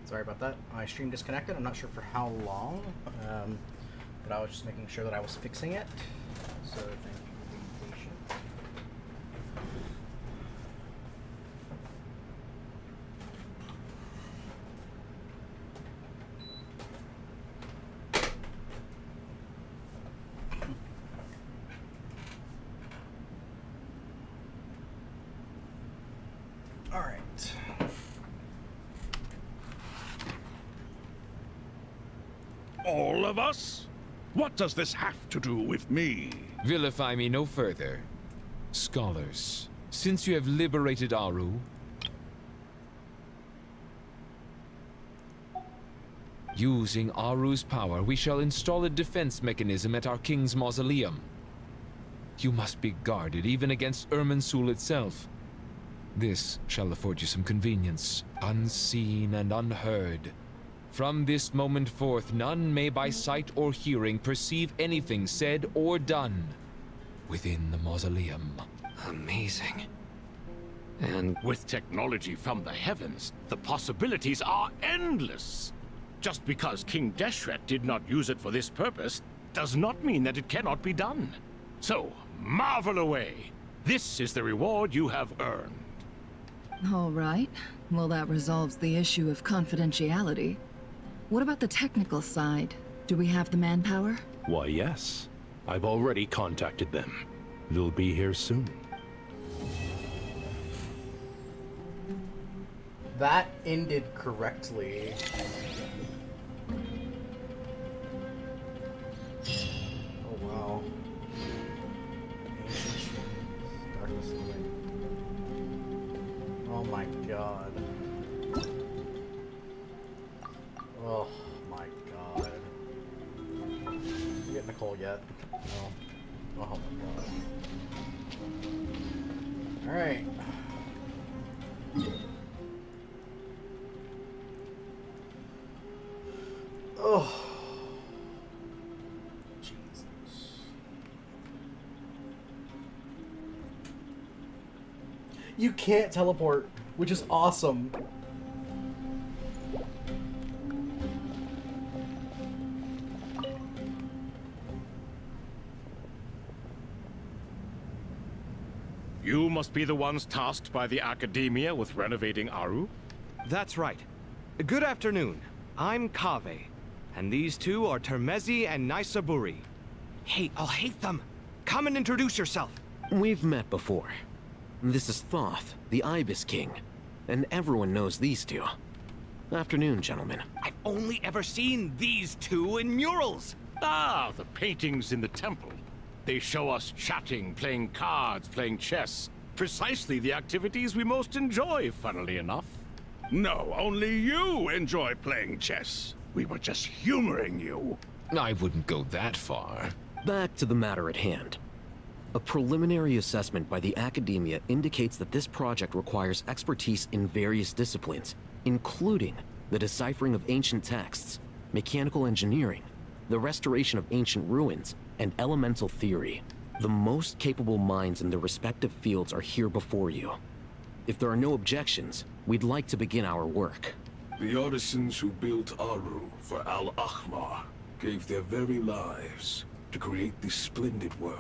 Sorry about that. My stream disconnected. I'm not sure for how long, but I was just making sure that I was fixing it. So thank you for being patient. All right. All of us? What does this have to do with me? Vilify me no further. Scholars, since you have liberated Aru, using Aru's power, we shall install a defense mechanism at our king's mausoleum. You must be guarded even against Irminsul itself. This shall afford you some convenience, unseen and unheard. From this moment forth, none may by sight or hearing perceive anything said or done within the mausoleum. Amazing. And With technology from the heavens, the possibilities are endless. Just because King Deshret did not use it for this purpose does not mean that it cannot be done. So, marvel away. This is the reward you have earned. All right. Well, that resolves the issue of confidentiality. What about the technical side? Do we have the manpower? Why, yes. I've already contacted them. They'll be here soon. That ended correctly. Oh wow. Darkness and light. Oh my god. Oh my god. You get Nicole yet? No. Oh my god. Alright. Oh. Jesus. You can't teleport, which is awesome. You must be the ones tasked by the Academia with renovating Aru? That's right. Good afternoon. I'm Kaveh, and these two are Termezi and Naisaburi. Hey, I'll hate them. Come and introduce yourself. we've met before. This is Thoth, the Ibis King, and everyone knows these two. Afternoon, gentlemen. I've only ever seen these two in murals. Ah, the paintings in the temple. They show us chatting, playing cards, playing chess. Precisely the activities we most enjoy, funnily enough. No, only you enjoy playing chess. We were just humoring you. I wouldn't go that far. Back to the matter at hand. A preliminary assessment by the Academia indicates that this project requires expertise in various disciplines, including the deciphering of ancient texts, mechanical engineering, the restoration of ancient ruins, and elemental theory. The most capable minds in their respective fields are here before you. If there are no objections, we'd like to begin our work. The artisans who built Aru for Al-Ahmar gave their very lives to create this splendid work.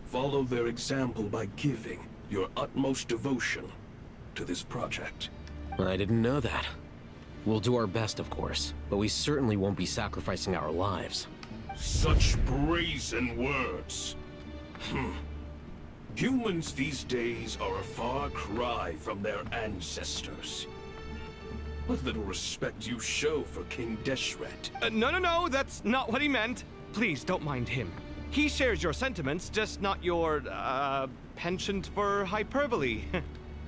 Follow their example by giving your utmost devotion to this project. I didn't know that. We'll do our best, of course, but we certainly won't be sacrificing our lives. Such brazen words. Humans these days are a far cry from their ancestors. What little respect you show for King Deshret. No, that's not what he meant. Please don't mind him. He shares your sentiments, just not your, penchant for hyperbole.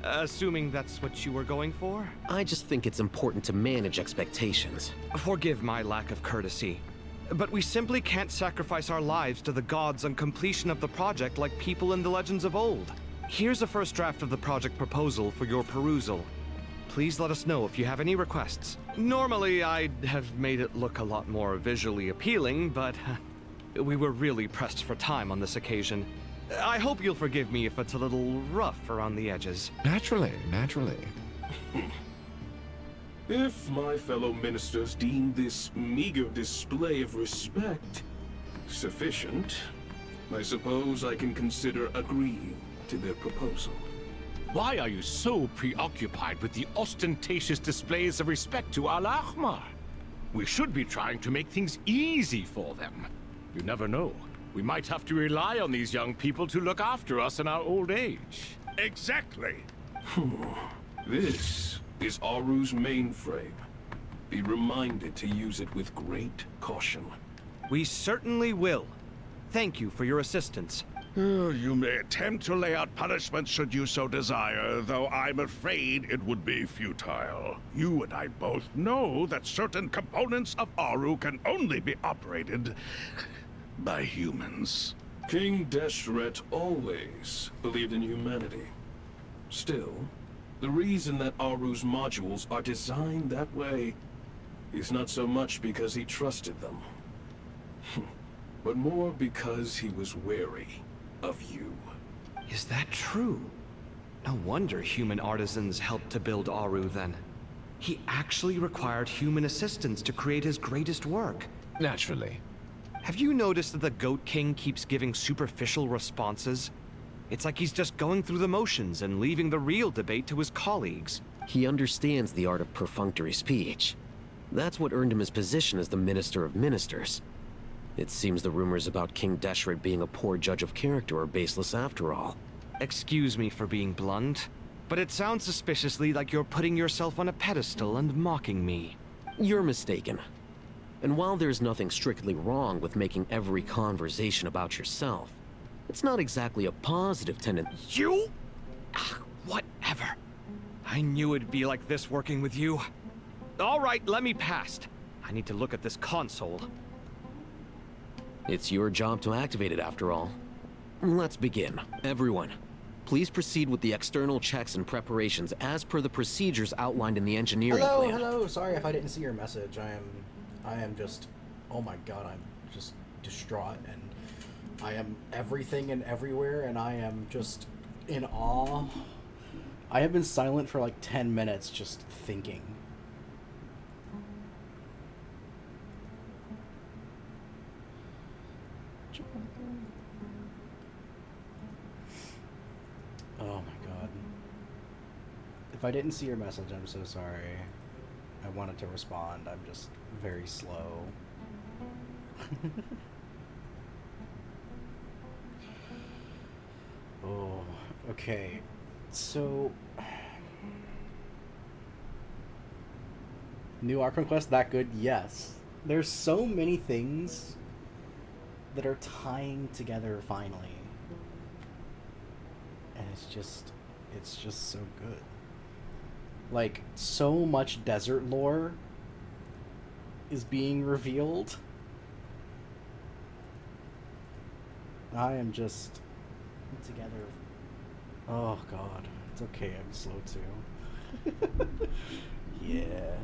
Assuming that's what you were going for? I just think it's important to manage expectations. Forgive my lack of courtesy, but we simply can't sacrifice our lives to the gods on completion of the project like people in the legends of old. Here's a first draft of the project proposal for your perusal. Please let us know if you have any requests. Normally, I'd have made it look a lot more visually appealing, but we were really pressed for time on this occasion. I hope you'll forgive me if it's a little rough around the edges. Naturally. If my fellow ministers deem this meager display of respect sufficient, I suppose I can consider agreeing to their proposal. Why are you so preoccupied with the ostentatious displays of respect to Al-Ahmar? We should be trying to make things easy for them. You never know. We might have to rely on these young people to look after us in our old age. Exactly. This is Aru's mainframe. Be reminded to use it with great caution. We certainly will. Thank you for your assistance. You may attempt to lay out punishment should you so desire, though I'm afraid it would be futile. You and I both know that certain components of Aru can only be operated by humans. King Deshret always believed in humanity. Still, the reason that Aru's modules are designed that way is not so much because he trusted them, but more because he was wary of you. Is that true? No wonder human artisans helped to build Aru then. He actually required human assistance to create his greatest work. Naturally. Have you noticed that the Goat King keeps giving superficial responses? It's like he's just going through the motions and leaving the real debate to his colleagues. He understands the art of perfunctory speech. That's what earned him his position as the Minister of Ministers. It seems the rumors about King Deshret being a poor judge of character are baseless after all. Excuse me for being blunt, but it sounds suspiciously like you're putting yourself on a pedestal and mocking me. You're mistaken. And while there's nothing strictly wrong with making every conversation about yourself, it's not exactly a positive tendency. You? Whatever. I knew it'd be like this working with you. All right, let me past. I need to look at this console. It's your job to activate it after all. Let's begin. Everyone, please proceed with the external checks and preparations as per the procedures outlined in the engineering plan. Hello. Sorry if I didn't see your message. I am just, oh my god, I'm just distraught, and I am everything and everywhere, and I am just in awe. I have been silent for like 10 minutes just thinking. Oh my god. If I didn't see your message, I'm so sorry. I wanted to respond. I'm just very slow. Oh, okay. So, new Archon quest that good? Yes. There's so many things that are tying together finally. And it's just so good. Like, so much desert lore is being revealed. I am just together. Oh god, it's okay, I'm slow too. Yeah.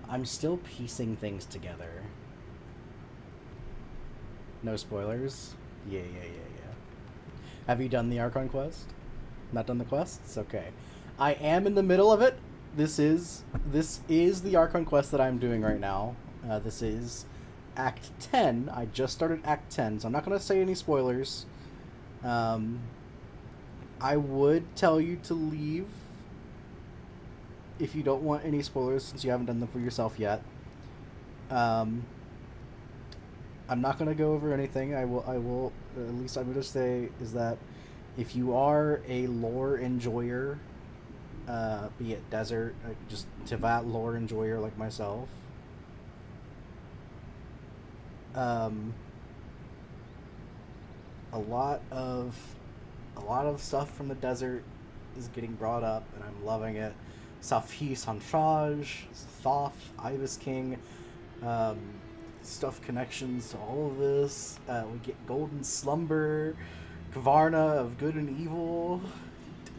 I'm still piecing things together. No spoilers? Yeah. Have you done the Archon quest? Not done the quests? Okay. I am in the middle of it. This is the Archon quest that I'm doing right now. This is Act 10. I just started Act 10, so I'm not going to say any spoilers. I would tell you to leave if you don't want any spoilers, since you haven't done them for yourself yet. I'm not going to go over anything. I will, at least I'm going to say, is that if you are a lore enjoyer, be it desert, just Tivat lore enjoyer like myself, a lot of stuff from the desert is getting brought up, and I'm loving it. Safi Sanfraj, Thoth, Ibis King, stuff connections to all of this. We get Golden Slumber, Kvarna of Good and Evil,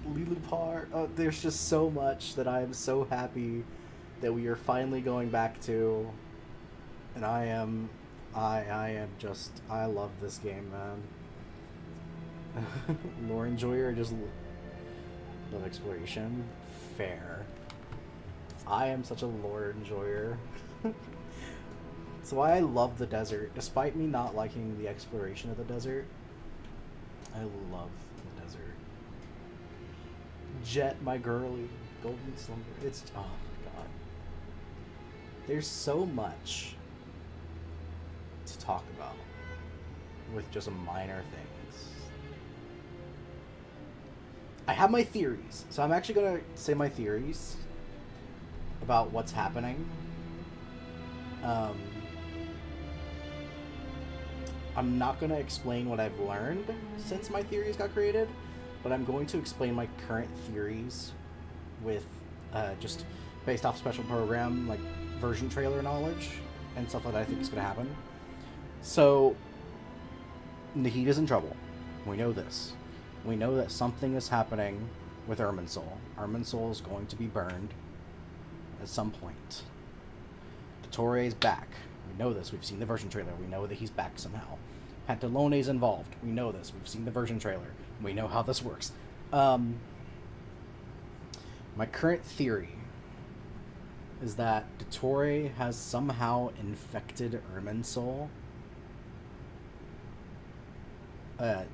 Lilupar. There's just so much that I am so happy that we are finally going back to, and I love this game, man. Lore enjoyer, just love exploration. Fair. I am such a lore enjoyer. That's why I love the desert. Despite me not liking the exploration of the desert, I love the desert. Jet, my girly. Golden slumber. It's... oh my god. There's so much to talk about with just minor things. I have my theories. So I'm actually going to say my theories about what's happening. I'm not going to explain what I've learned since my theories got created, but I'm going to explain my current theories with just based off special program, like version trailer knowledge and stuff like that I think is going to happen. So, Nahid is in trouble. We know this. We know that something is happening with Irminsul. Irminsul is going to be burned at some point. Dottore is back. We know this. We've seen the version trailer. We know that he's back somehow. Pantalone is involved. We know this. We've seen the version trailer. We know how this works. My current theory is that Dottore has somehow infected Irminsul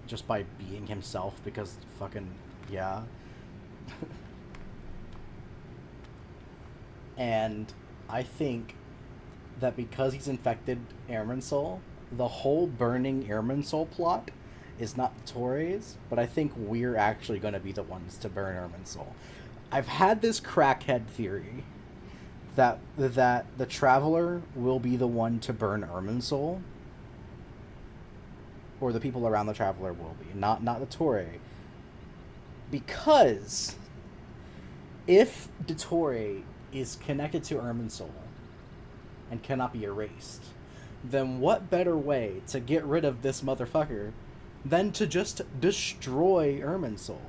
just by being himself, because fucking yeah. And I think that because he's infected Irminsul, the whole burning Irminsul plot is not Dottore's, but I think we're actually going to be the ones to burn Irminsul. I've had this crackhead theory that the Traveler will be the one to burn Irminsul, or the people around the Traveler will be, not Dottore. Because if Dottore is connected to Irminsul and cannot be erased, then what better way to get rid of this motherfucker than to just destroy Irminsul?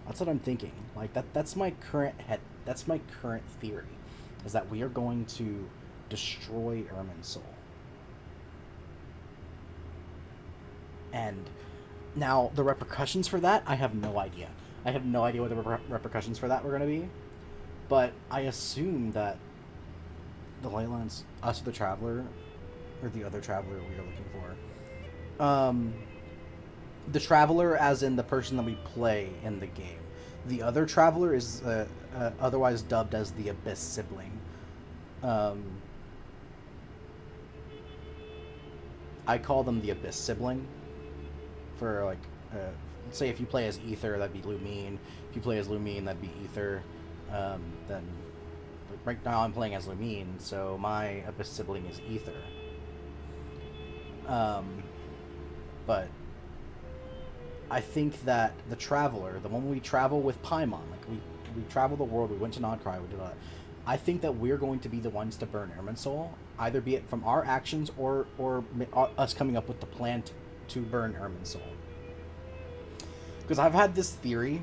That's what I'm thinking. Like that's my current theory, is that we are going to destroy Irminsul. And now the repercussions for that, I have no idea. I have no idea what the repercussions for that were going to be. But I assume that the Leylands, us, the Traveler, or the other Traveler we are looking for, the Traveler as in the person that we play in the game. The other Traveler is otherwise dubbed as the Abyss sibling. I call them the Abyss sibling. For like, say if you play as Ether, that'd be Lumine. If you play as Lumine, that'd be Ether. Then right now I'm playing as Lumine, so my Abyss sibling is Ether. But I think that the Traveler, the one we travel with Paimon, like we travel the world, we went to Nodcry, we did that. I think that we're going to be the ones to burn Irminsul, either be it from our actions or us coming up with the plan to burn Irminsul. Because I've had this theory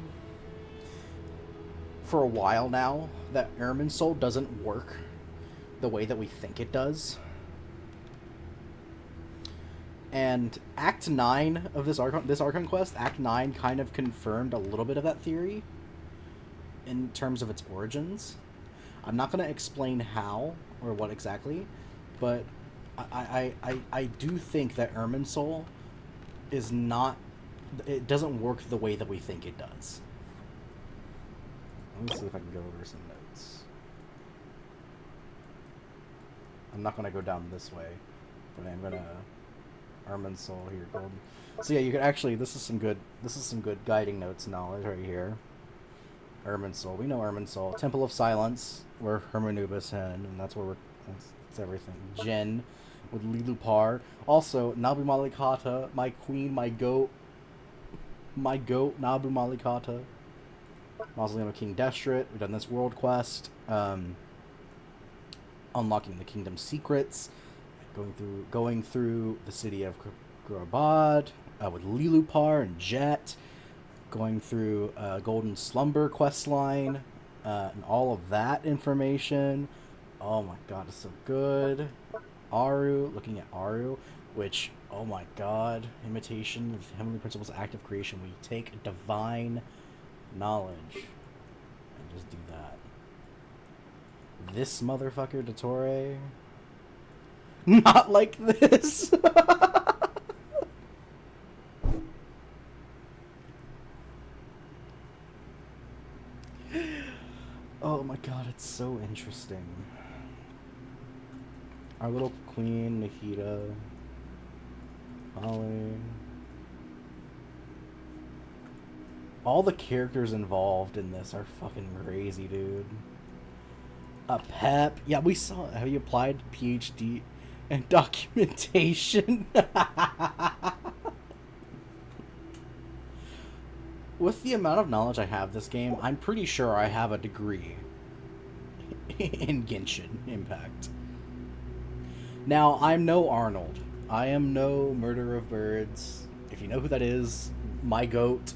for a while now that Irminsul doesn't work the way that we think it does. And Act 9 of this Archon quest, Act 9 kind of confirmed a little bit of that theory in terms of its origins. I'm not going to explain how or what exactly, but I do think that Irminsul is not... it doesn't work the way that we think it does. Let me see if I can go over some notes. I'm not going to go down this way, but I'm going to... Irminsul here, golden. So yeah, you can actually... This is some good guiding notes knowledge right here. Irminsul. We know Irminsul. Temple of Silence, where Hermanubis in, and that's where that's everything. Jin with Lilupar. Also, Nabu Malikata, my queen, my goat, Nabu Malikata. Mausoleum of King Destrit. We've done this world quest. Unlocking the kingdom's secrets. Going through the city of Grobad with Lilupar and Jet. Going through Golden Slumber questline. And all of that information. Oh my god, it's so good. Aru, looking at Aru, which, oh my god, imitation of heavenly principles, active creation. We take divine knowledge and just do that. This motherfucker, Dottore, not like this. Oh my god, it's so interesting. Our little queen, Nikita, Holly. All the characters involved in this are fucking crazy, dude. A Pep. Yeah, we saw. Have you applied PhD and documentation? With the amount of knowledge I have this game, I'm pretty sure I have a degree in Genshin Impact. Now, I'm no Arnold. I am no Murder of Birds. If you know who that is, my goat,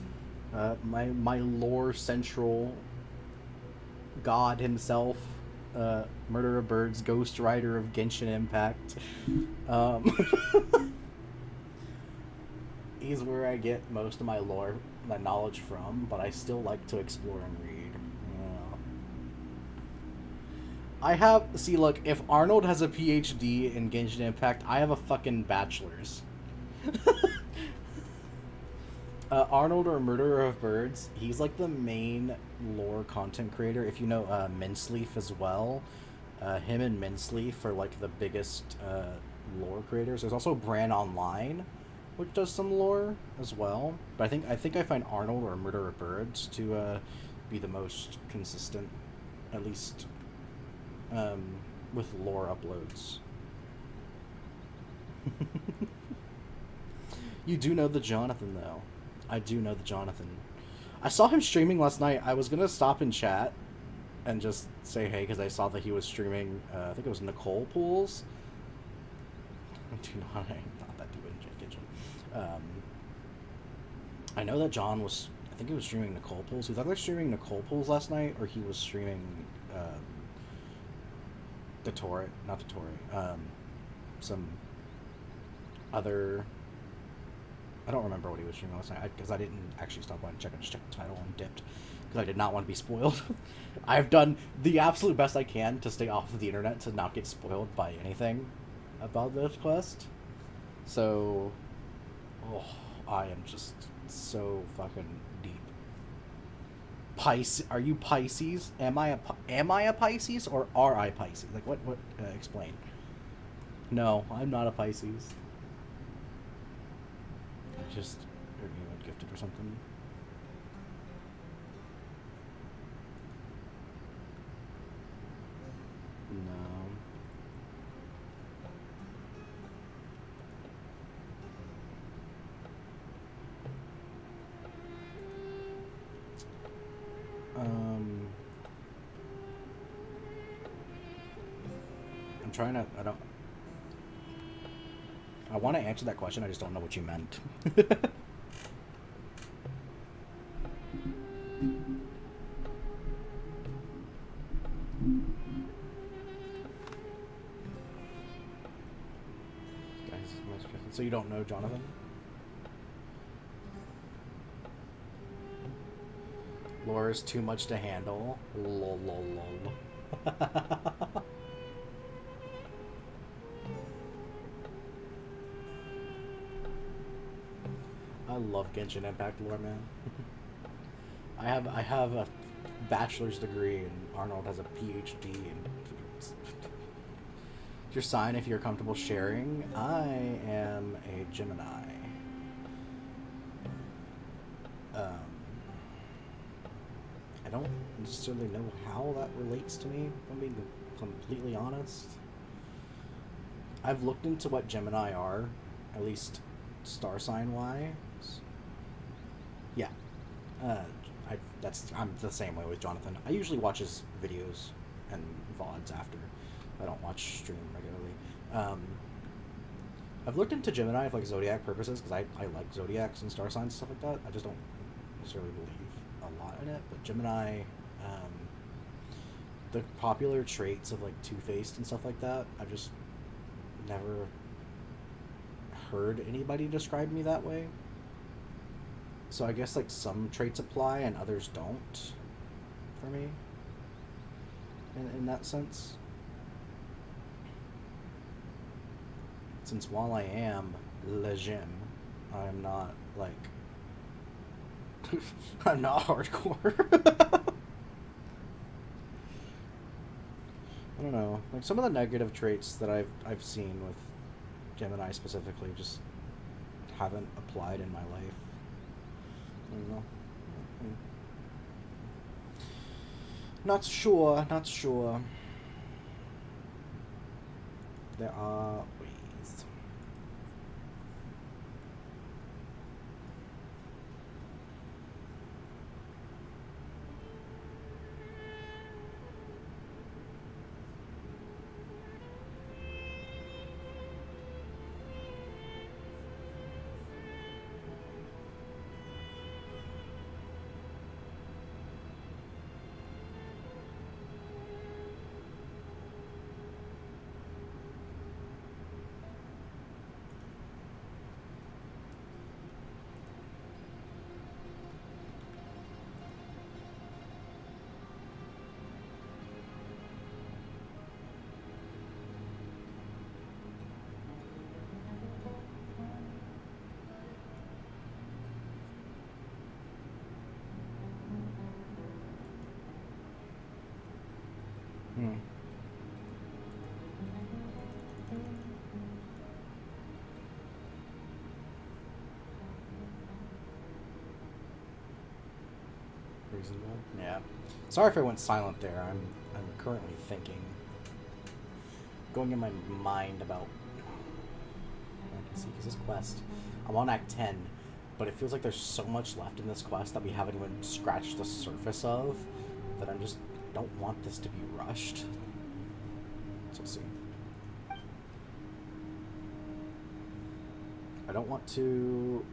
my lore central god himself, Murder of Birds, Ghost Rider of Genshin Impact. He's where I get most of my lore, my knowledge from, but I still like to explore and read. I have... See, look, if Arnold has a PhD in Genshin Impact, I have a fucking bachelor's. Arnold, or Murderer of Birds, he's like the main lore content creator. If you know Minceleaf as well, him and Minceleaf are like the biggest lore creators. There's also Bran Online, which does some lore as well. But I think I find Arnold or Murder of Birds to be the most consistent, at least with lore uploads. You do know the Jonathan, though. I do know the Jonathan. I saw him streaming last night. I was gonna stop and chat and just say hey, because I saw that he was streaming, I think it was Nicole Pools. I'm not that deep in Kitchen. I know that John was, I think he was streaming Nicole Pools. He was either streaming Nicole Pools last night, or he was streaming some other... I don't remember what he was streaming last night, because I didn't actually stop by and check. I just checked the title and dipped, because I did not want to be spoiled. I've done the absolute best I can to stay off of the internet to not get spoiled by anything about this quest. So, I am just so fucking deep. Are you Pisces? Am I a Pisces, or are I Pisces? Like, what, explain. No, I'm not a Pisces. I just, gifted or something. No. I'm trying to, I want to answer that question, I just don't know what you meant. So you don't know Jonathan? Lore is too much to handle. Lol, lol, lol. I love Genshin Impact lore, man. I have a bachelor's degree, and Arnold has a PhD. And your sign, if you're comfortable sharing. I am a Gemini. I don't necessarily know how that relates to me, if I'm being completely honest. I've looked into what Gemini are, at least star sign wise. Yeah. I'm the same way with Jonathan. I usually watch his videos and VODs after. I don't watch stream regularly. I've looked into Gemini for like zodiac purposes, because I like zodiacs and star signs and stuff like that. I just don't necessarily believe a lot in it. But Gemini, the popular traits of like Two-Faced and stuff like that, I've just never heard anybody describe me that way. So I guess like some traits apply and others don't for me in that sense. Since while I am Le Jim, I'm not like I'm not hardcore. I don't know. Like some of the negative traits that I've seen with Gemini specifically just haven't applied in my life. I don't know. Not sure, not sure. There are ways. Reasonable. Yeah. Sorry if I went silent there. I'm currently thinking, going in my mind about. I can see because this quest, I'm on Act 10, but it feels like there's so much left in this quest that we haven't even scratched the surface of. That I'm just don't want this to be rushed. So we'll see. I don't want to